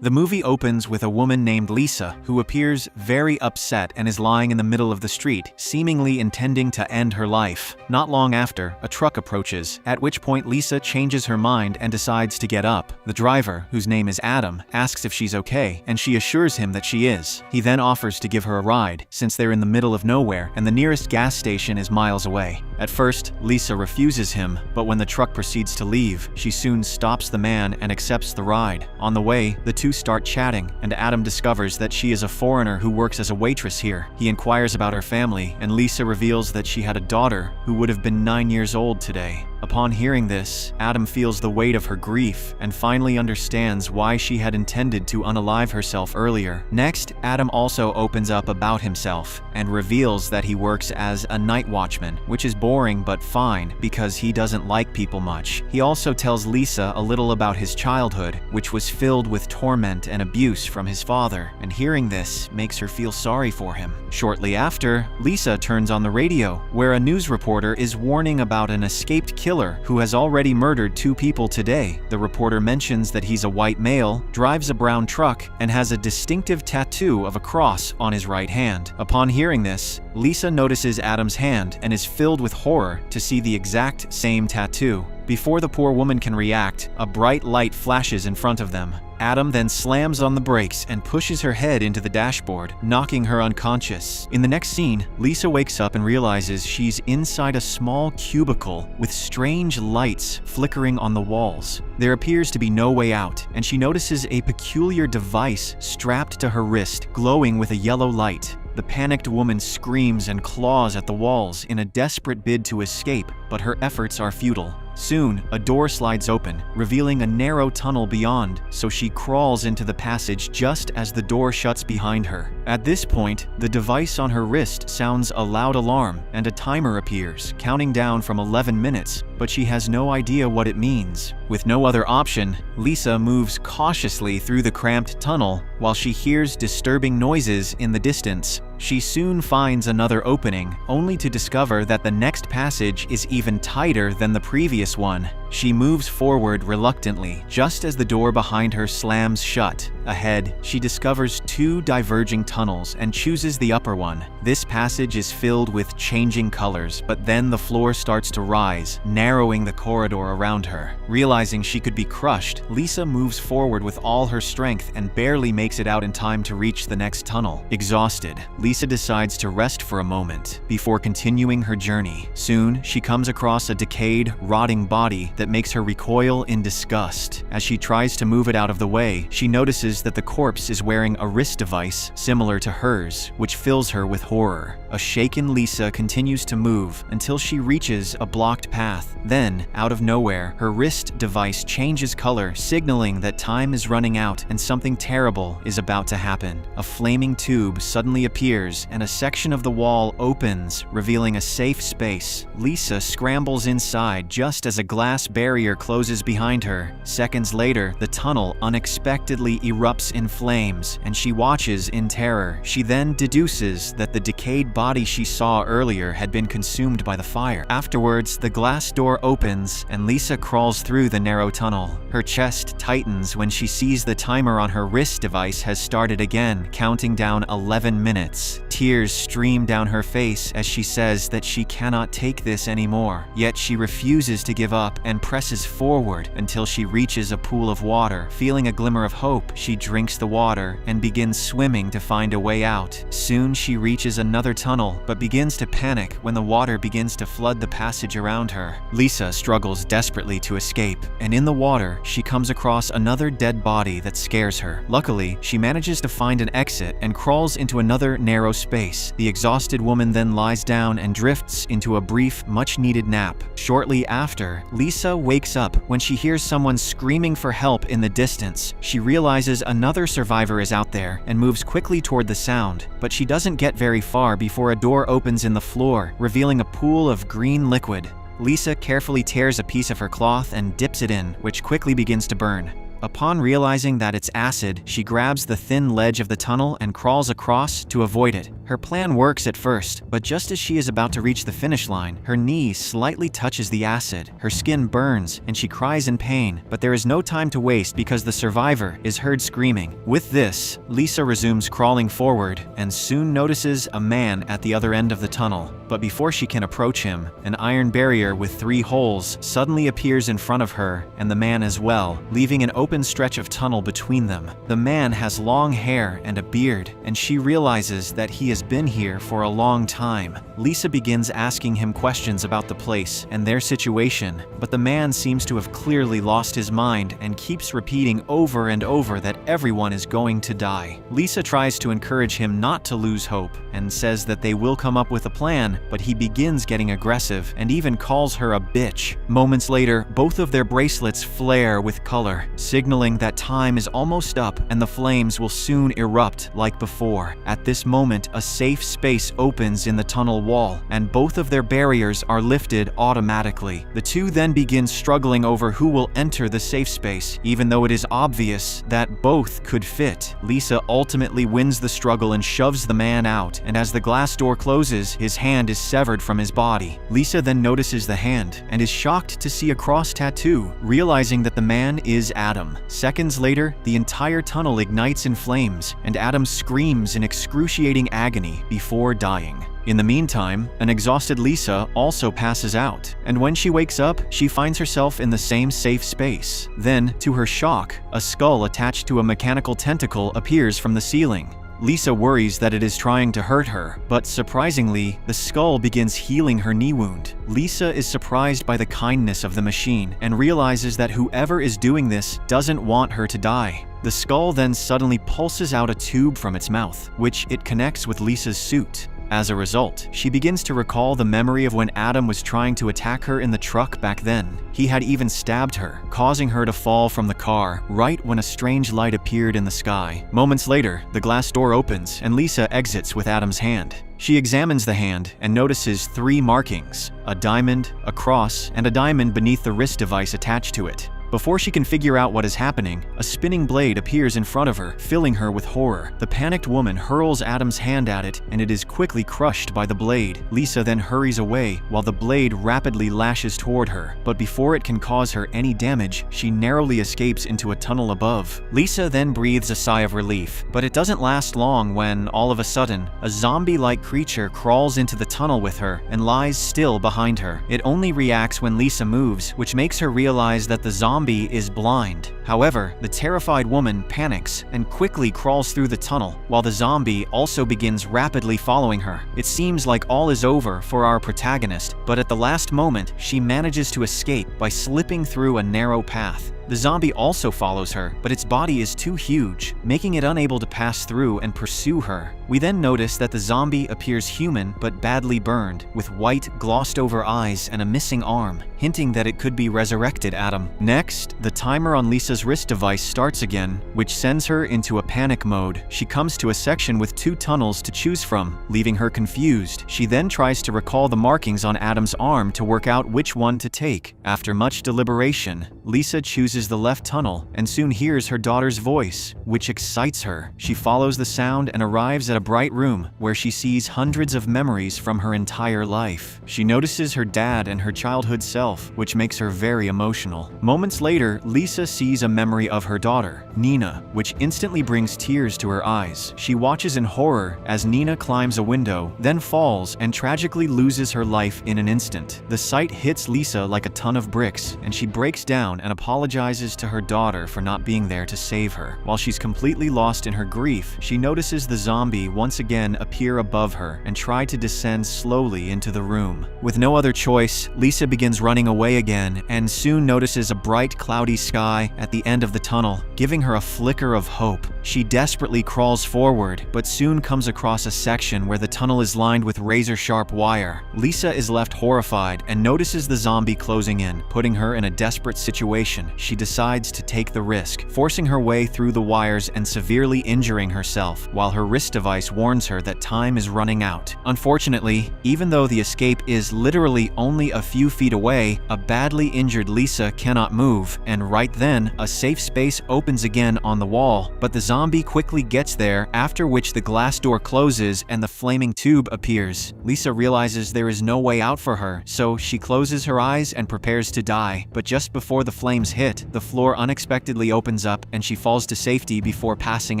The movie opens with a woman named Lisa who appears very upset and is lying in the middle of the street, seemingly intending to end her life. Not long after, a truck approaches, at which point Lisa changes her mind and decides to get up. The driver, whose name is Adam, asks if she's okay, and she assures him that she is. He then offers to give her a ride, since they're in the middle of nowhere and the nearest gas station is miles away. At first, Lisa refuses him, but when the truck proceeds to leave, she soon stops the man and accepts the ride. On the way, the two start chatting, and Adam discovers that she is a foreigner who works as a waitress here. He inquires about her family, and Lisa reveals that she had a daughter who would have been 9 years old today. Upon hearing this, Adam feels the weight of her grief and finally understands why she had intended to unalive herself earlier. Next, Adam also opens up about himself and reveals that he works as a night watchman, which is boring but fine because he doesn't like people much. He also tells Lisa a little about his childhood, which was filled with torment and abuse from his father, and hearing this makes her feel sorry for him. Shortly after, Lisa turns on the radio, where a news reporter is warning about an escaped killer who has already murdered 2 people today. The reporter mentions that he's a white male, drives a brown truck, and has a distinctive tattoo of a cross on his right hand. Upon hearing this, Lisa notices Adam's hand and is filled with horror to see the exact same tattoo. Before the poor woman can react, a bright light flashes in front of them. Adam then slams on the brakes and pushes her head into the dashboard, knocking her unconscious. In the next scene, Lisa wakes up and realizes she's inside a small cubicle with strange lights flickering on the walls. There appears to be no way out, and she notices a peculiar device strapped to her wrist, glowing with a yellow light. The panicked woman screams and claws at the walls in a desperate bid to escape, but her efforts are futile. Soon, a door slides open, revealing a narrow tunnel beyond, so she crawls into the passage just as the door shuts behind her. At this point, the device on her wrist sounds a loud alarm, and a timer appears, counting down from 11 minutes, but she has no idea what it means. With no other option, Lisa moves cautiously through the cramped tunnel while she hears disturbing noises in the distance. She soon finds another opening, only to discover that the next passage is even tighter than the previous one. She moves forward reluctantly, just as the door behind her slams shut. Ahead, she discovers 2 diverging tunnels and chooses the upper one. This passage is filled with changing colors, but then the floor starts to rise, narrowing the corridor around her. Realizing she could be crushed, Lisa moves forward with all her strength and barely makes it out in time to reach the next tunnel. Exhausted, Lisa decides to rest for a moment before continuing her journey. Soon, she comes across a decayed, rotting body that makes her recoil in disgust. As she tries to move it out of the way, she notices that the corpse is wearing a wrist device similar to hers, which fills her with horror. A shaken Lisa continues to move until she reaches a blocked path. Then, out of nowhere, her wrist device changes color, signaling that time is running out and something terrible is about to happen. A flaming tube suddenly appears and a section of the wall opens, revealing a safe space. Lisa scrambles inside just as a glass barrier closes behind her. Seconds later, the tunnel unexpectedly erupts in flames, and she watches in terror. She then deduces that the decayed body she saw earlier had been consumed by the fire. Afterwards, the glass door opens, and Lisa crawls through the narrow tunnel. Her chest tightens when she sees the timer on her wrist device has started again, counting down 11 minutes. Tears stream down her face as she says that she cannot take this anymore. Yet she refuses to give up and presses forward until she reaches a pool of water. Feeling a glimmer of hope, she drinks the water and begins swimming to find a way out. Soon she reaches another tunnel, but begins to panic when the water begins to flood the passage around her. Lisa struggles desperately to escape, and in the water, she comes across another dead body that scares her. Luckily, she manages to find an exit and crawls into another narrow space. The exhausted woman then lies down and drifts into a brief, much-needed nap. Shortly after, Lisa wakes up when she hears someone screaming for help in the distance. She realizes another survivor is out there and moves quickly toward the sound, but she doesn't get very far before a door opens in the floor, revealing a pool of green liquid. Lisa carefully tears a piece of her cloth and dips it in, which quickly begins to burn. Upon realizing that it's acid, she grabs the thin ledge of the tunnel and crawls across to avoid it. Her plan works at first, but just as she is about to reach the finish line, her knee slightly touches the acid, her skin burns, and she cries in pain, but there is no time to waste because the survivor is heard screaming. With this, Lisa resumes crawling forward and soon notices a man at the other end of the tunnel. But before she can approach him, an iron barrier with 3 holes suddenly appears in front of her and the man as well, leaving an open stretch of tunnel between them. The man has long hair and a beard, and she realizes that he has been here for a long time. Lisa begins asking him questions about the place and their situation, but the man seems to have clearly lost his mind and keeps repeating over and over that everyone is going to die. Lisa tries to encourage him not to lose hope and says that they will come up with a plan, but he begins getting aggressive and even calls her a bitch. Moments later, both of their bracelets flare with color, signaling that time is almost up and the flames will soon erupt like before. At this moment, a safe space opens in the tunnel wall, and both of their barriers are lifted automatically. The two then begin struggling over who will enter the safe space, even though it is obvious that both could fit. Lisa ultimately wins the struggle and shoves the man out, and as the glass door closes, his hand is severed from his body. Lisa then notices the hand and is shocked to see a cross tattoo, realizing that the man is Adam. Seconds later, the entire tunnel ignites in flames, and Adam screams in excruciating agony before dying. In the meantime, an exhausted Lisa also passes out, and when she wakes up, she finds herself in the same safe space. Then, to her shock, a skull attached to a mechanical tentacle appears from the ceiling. Lisa worries that it is trying to hurt her, but surprisingly, the skull begins healing her knee wound. Lisa is surprised by the kindness of the machine and realizes that whoever is doing this doesn't want her to die. The skull then suddenly pulses out a tube from its mouth, which it connects with Lisa's suit. As a result, she begins to recall the memory of when Adam was trying to attack her in the truck back then. He had even stabbed her, causing her to fall from the car right when a strange light appeared in the sky. Moments later, the glass door opens and Lisa exits with Adam's hand. She examines the hand and notices 3 markings: a diamond, a cross, and a diamond beneath the wrist device attached to it. Before she can figure out what is happening, a spinning blade appears in front of her, filling her with horror. The panicked woman hurls Adam's hand at it, and it is quickly crushed by the blade. Lisa then hurries away, while the blade rapidly lashes toward her. But before it can cause her any damage, she narrowly escapes into a tunnel above. Lisa then breathes a sigh of relief, but it doesn't last long when, all of a sudden, a zombie-like creature crawls into the tunnel with her and lies still behind her. It only reacts when Lisa moves, which makes her realize that the zombie is blind. However, the terrified woman panics and quickly crawls through the tunnel, while the zombie also begins rapidly following her. It seems like all is over for our protagonist, but at the last moment, she manages to escape by slipping through a narrow path. The zombie also follows her, but its body is too huge, making it unable to pass through and pursue her. We then notice that the zombie appears human but badly burned, with white, glossed-over eyes and a missing arm, hinting that it could be resurrected Adam. Next, the timer on Lisa's wrist device starts again, which sends her into a panic mode. She comes to a section with 2 tunnels to choose from, leaving her confused. She then tries to recall the markings on Adam's arm to work out which one to take. After much deliberation, Lisa chooses the left tunnel and soon hears her daughter's voice, which excites her. She follows the sound and arrives at a bright room where she sees hundreds of memories from her entire life. She notices her dad and her childhood self, which makes her very emotional. Moments later, Lisa sees a memory of her daughter, Nina, which instantly brings tears to her eyes. She watches in horror as Nina climbs a window, then falls and tragically loses her life in an instant. The sight hits Lisa like a ton of bricks, and she breaks down and apologizes to her daughter for not being there to save her. While she's completely lost in her grief, she notices the zombie once again appear above her and try to descend slowly into the room. With no other choice, Lisa begins running away again and soon notices a bright, cloudy sky at the end of the tunnel, giving her a flicker of hope. She desperately crawls forward, but soon comes across a section where the tunnel is lined with razor-sharp wire. Lisa is left horrified and notices the zombie closing in, putting her in a desperate situation. She she decides to take the risk, forcing her way through the wires and severely injuring herself, while her wrist device warns her that time is running out. Unfortunately, even though the escape is literally only a few feet away, a badly injured Lisa cannot move, and right then, a safe space opens again on the wall, but the zombie quickly gets there, after which the glass door closes and the flaming tube appears. Lisa realizes there is no way out for her, so she closes her eyes and prepares to die, but just before the flames hit, the floor unexpectedly opens up and she falls to safety before passing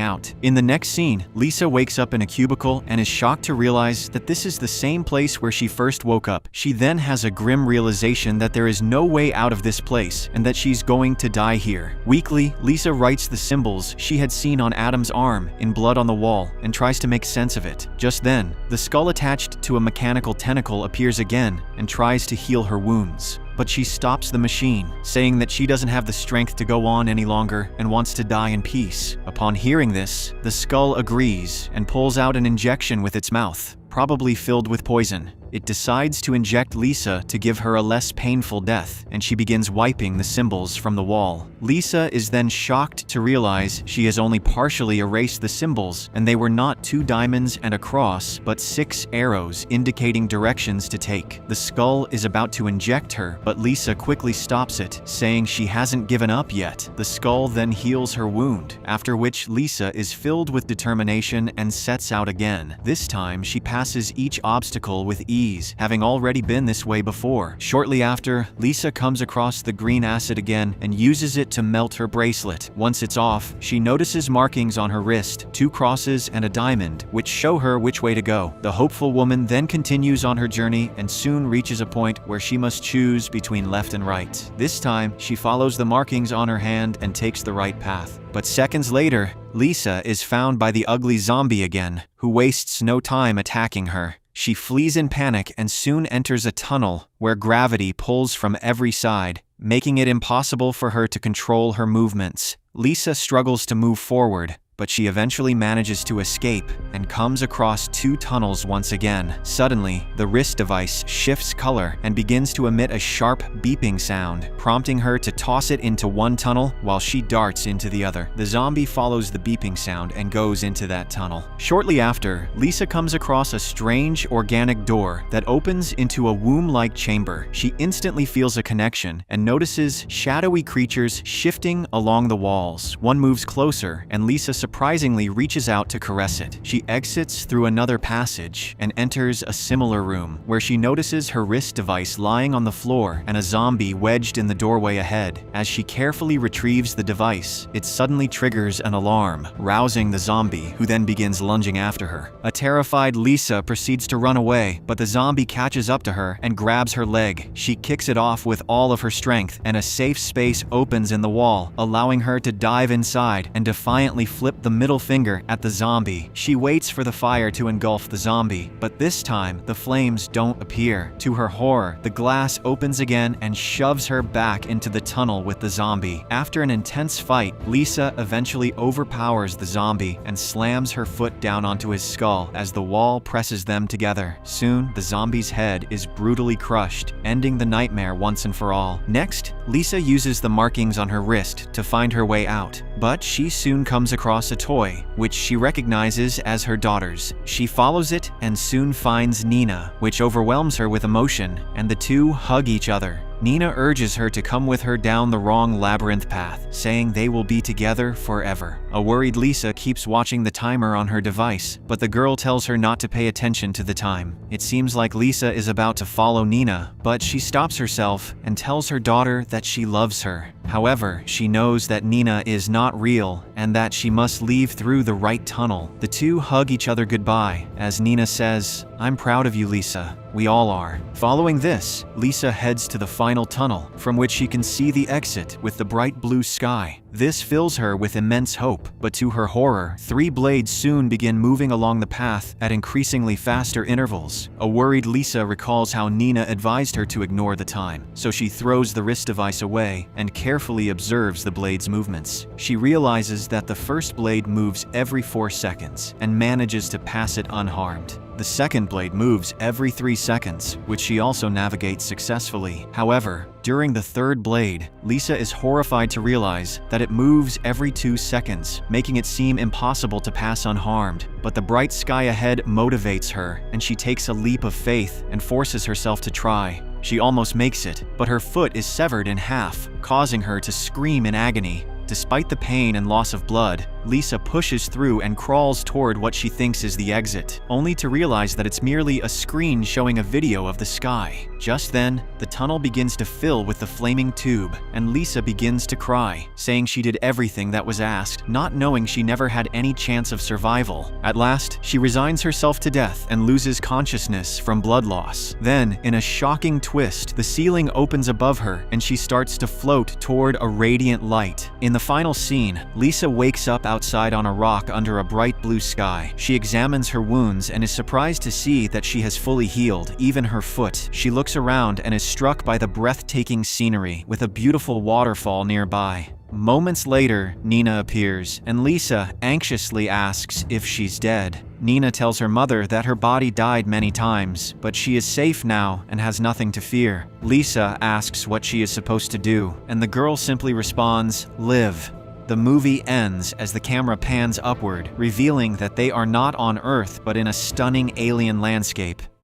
out. In the next scene, Lisa wakes up in a cubicle and is shocked to realize that this is the same place where she first woke up. She then has a grim realization that there is no way out of this place and that she's going to die here. Weakly, Lisa writes the symbols she had seen on Adam's arm in blood on the wall and tries to make sense of it. Just then, the skull attached to a mechanical tentacle appears again and tries to heal her wounds. But she stops the machine, saying that she doesn't have the strength to go on any longer and wants to die in peace. Upon hearing this, the skull agrees and pulls out an injection with its mouth, probably filled with poison. It decides to inject Lisa to give her a less painful death, and she begins wiping the symbols from the wall. Lisa is then shocked to realize she has only partially erased the symbols, and they were not 2 diamonds and a cross, but 6 arrows indicating directions to take. The skull is about to inject her, but Lisa quickly stops it, saying she hasn't given up yet. The skull then heals her wound, after which Lisa is filled with determination and sets out again. This time, she passes each obstacle with ease, having already been this way before. Shortly after, Lisa comes across the green acid again and uses it to melt her bracelet. Once it's off, she notices markings on her wrist, 2 crosses and a diamond, which show her which way to go. The hopeful woman then continues on her journey and soon reaches a point where she must choose between left and right. This time, she follows the markings on her hand and takes the right path. But seconds later, Lisa is found by the ugly zombie again, who wastes no time attacking her. She flees in panic and soon enters a tunnel where gravity pulls from every side, making it impossible for her to control her movements. Lisa struggles to move forward, but she eventually manages to escape and comes across 2 tunnels once again. Suddenly, the wrist device shifts color and begins to emit a sharp beeping sound, prompting her to toss it into one tunnel while she darts into the other. The zombie follows the beeping sound and goes into that tunnel. Shortly after, Lisa comes across a strange organic door that opens into a womb-like chamber. She instantly feels a connection and notices shadowy creatures shifting along the walls. One moves closer, and Lisa surprisingly reaches out to caress it. She exits through another passage and enters a similar room, where she notices her wrist device lying on the floor and a zombie wedged in the doorway ahead. As she carefully retrieves the device, it suddenly triggers an alarm, rousing the zombie, who then begins lunging after her. A terrified Lisa proceeds to run away, but the zombie catches up to her and grabs her leg. She kicks it off with all of her strength, and a safe space opens in the wall, allowing her to dive inside and defiantly flip the middle finger at the zombie. She waits for the fire to engulf the zombie, but this time, the flames don't appear. To her horror, the glass opens again and shoves her back into the tunnel with the zombie. After an intense fight, Lisa eventually overpowers the zombie and slams her foot down onto his skull as the wall presses them together. Soon, the zombie's head is brutally crushed, ending the nightmare once and for all. Next, Lisa uses the markings on her wrist to find her way out, but she soon comes across a toy, which she recognizes as her daughter's. She follows it and soon finds Nina, which overwhelms her with emotion, and the two hug each other. Nina urges her to come with her down the wrong labyrinth path, saying they will be together forever. A worried Lisa keeps watching the timer on her device, but the girl tells her not to pay attention to the time. It seems like Lisa is about to follow Nina, but she stops herself and tells her daughter that she loves her. However, she knows that Nina is not real and that she must leave through the right tunnel. The two hug each other goodbye as Nina says, "I'm proud of you, Lisa. We all are." Following this, Lisa heads to the final tunnel, from which she can see the exit with the bright blue sky. This fills her with immense hope, but to her horror, 3 blades soon begin moving along the path at increasingly faster intervals. A worried Lisa recalls how Nina advised her to ignore the time, so she throws the wrist device away and carefully observes the blade's movements. She realizes that the first blade moves every 4 seconds and manages to pass it unharmed. The second blade moves every 3 seconds, which she also navigates successfully. However, during the third blade, Lisa is horrified to realize that it moves every 2 seconds, making it seem impossible to pass unharmed. But the bright sky ahead motivates her, and she takes a leap of faith and forces herself to try. She almost makes it, but her foot is severed in half, causing her to scream in agony. Despite the pain and loss of blood, Lisa pushes through and crawls toward what she thinks is the exit, only to realize that it's merely a screen showing a video of the sky. Just then, the tunnel begins to fill with the flaming tube, and Lisa begins to cry, saying she did everything that was asked, not knowing she never had any chance of survival. At last, she resigns herself to death and loses consciousness from blood loss. Then, in a shocking twist, the ceiling opens above her and she starts to float toward a radiant light. In the final scene, Lisa wakes up outside on a rock under a bright blue sky. She examines her wounds and is surprised to see that she has fully healed, even her foot. She looks around and is struck by the breathtaking scenery, with a beautiful waterfall nearby. Moments later, Nina appears, and Lisa anxiously asks if she's dead. Nina tells her mother that her body died many times, but she is safe now and has nothing to fear. Lisa asks what she is supposed to do, and the girl simply responds, "Live." The movie ends as the camera pans upward, revealing that they are not on Earth but in a stunning alien landscape.